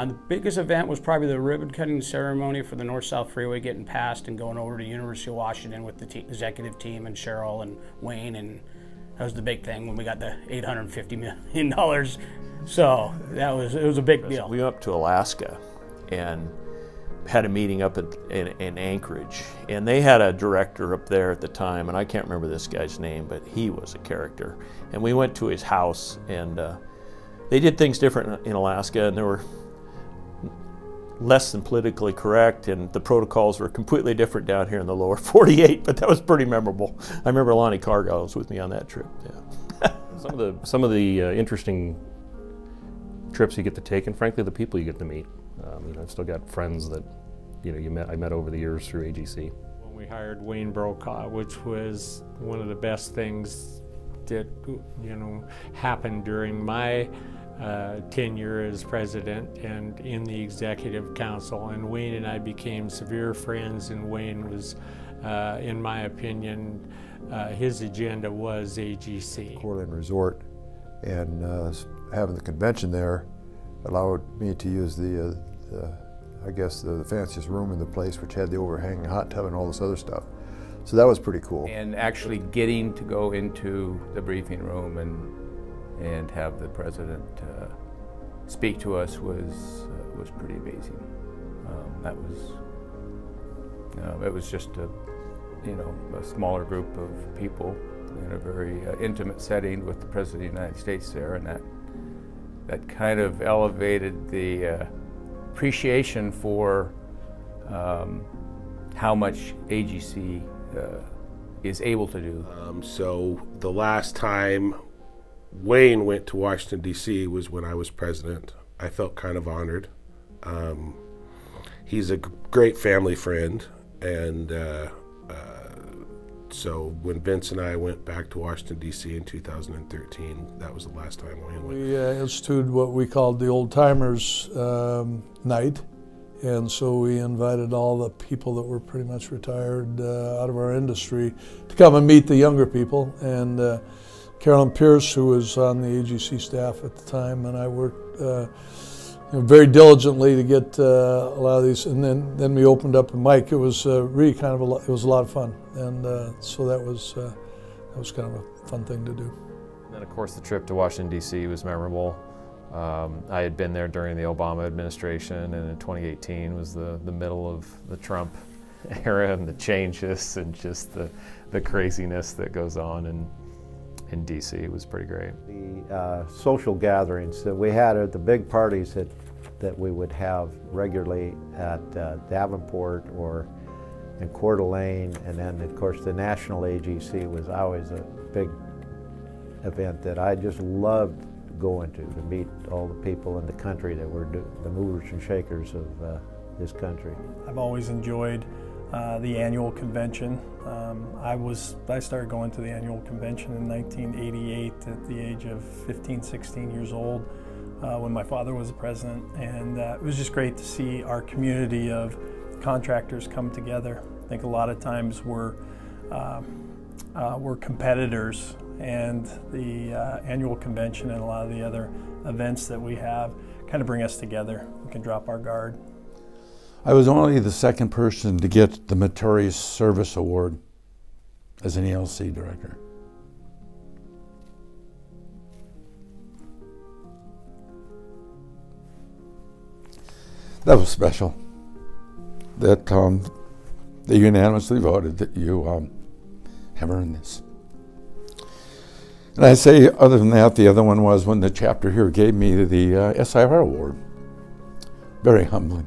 The biggest event was probably the ribbon cutting ceremony for the North-South Freeway getting passed and going over to University of Washington with the executive team and Cheryl and Wayne, and that was the big thing when we got the $850 million. So it was a big deal. We went up to Alaska and had a meeting up in Anchorage, and they had a director up there at the time, and I can't remember this guy's name, but he was a character. And we went to his house, and they did things different in Alaska, and they were less than politically correct, and the protocols were completely different down here in the lower 48, but that was pretty memorable. I remember Lonnie Cargill was with me on that trip. Yeah. Some of the interesting trips you get to take, and frankly the people you get to meet. I've still got friends that I met over the years through AGC. When we hired Wayne Brokaw, which was one of the best things that happened during my tenure as president and in the executive council, and Wayne and I became severe friends, and Wayne was, in my opinion, his agenda was AGC. Coeur d'Alene Resort, and having the convention there allowed me to use I guess the fanciest room in the place, which had the overhanging hot tub and all this other stuff. So that was pretty cool. And actually getting to go into the briefing room and have the president speak to us was pretty amazing. It was just a smaller group of people in a very intimate setting with the President of the United States there, and that kind of elevated the appreciation for how much AGC is able to do. So the last time Wayne went to Washington, D.C. was when I was president. I felt kind of honored. He's a great family friend, and so when Vince and I went back to Washington, D.C. in 2013, that was the last time Wayne went. We instituted what we called the Old Timers Night, and so we invited all the people that were pretty much retired out of our industry to come and meet the younger people. And Carolyn Pierce, who was on the AGC staff at the time, and I worked very diligently to get a lot of these, and then we opened up a mic. It was really kind of it was a lot of fun, and so that was kind of a fun thing to do. And then of course the trip to Washington D.C. was memorable. I had been there during the Obama administration, and in 2018 was the middle of the Trump era and the changes and just the craziness that goes on in D.C. It was pretty great. The social gatherings that we had at the big parties that we would have regularly at Davenport or in Coeur d'Alene, and then of course the National AGC was always a big event that I just loved going to meet all the people in the country that were the movers and shakers of this country. I've always enjoyed the annual convention. I started going to the annual convention in 1988 at the age of 15, 16 years old when my father was the president, and it was just great to see our community of contractors come together. I think a lot of times we're competitors, and the annual convention and a lot of the other events that we have kind of bring us together. We can drop our guard. I was only the second person to get the Meritorious Service Award as an ELC director. That was special. That they unanimously voted that you have earned this. And I say, other than that, the other one was when the chapter here gave me the SIR award. Very humbling.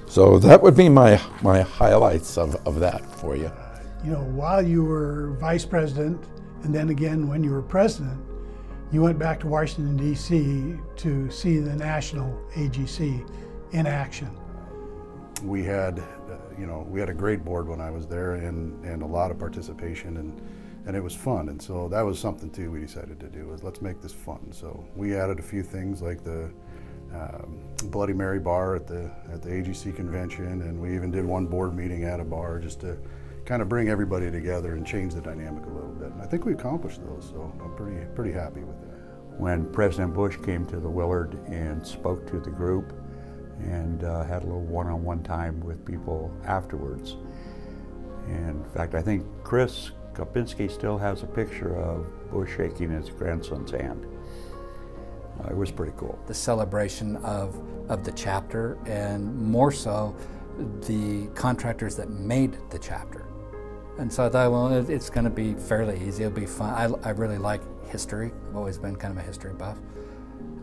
So that would be my highlights of that for you. While you were vice president, and then again when you were president, you went back to Washington, D.C. to see the national AGC in action. We had, we had a great board when I was there, and a lot of participation, and it was fun. And so that was something too we decided to do, is let's make this fun. So we added a few things like the Bloody Mary bar at the AGC convention, and we even did one board meeting at a bar just to kind of bring everybody together and change the dynamic a little bit. And I think we accomplished those, so I'm pretty happy with that. when President Bush came to the Willard and spoke to the group and had a little one-on-one time with people afterwards. And in fact, I think Chris Kopczynski still has a picture of Bush shaking his grandson's hand. It was pretty cool. The celebration of the chapter, and more so the contractors that made the chapter. And so I thought, well, it's going to be fairly easy. It'll be fun. I really like history. I've always been kind of a history buff.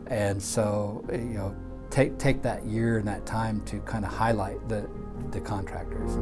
And so, you know, take that year and that time to kind of highlight the contractors.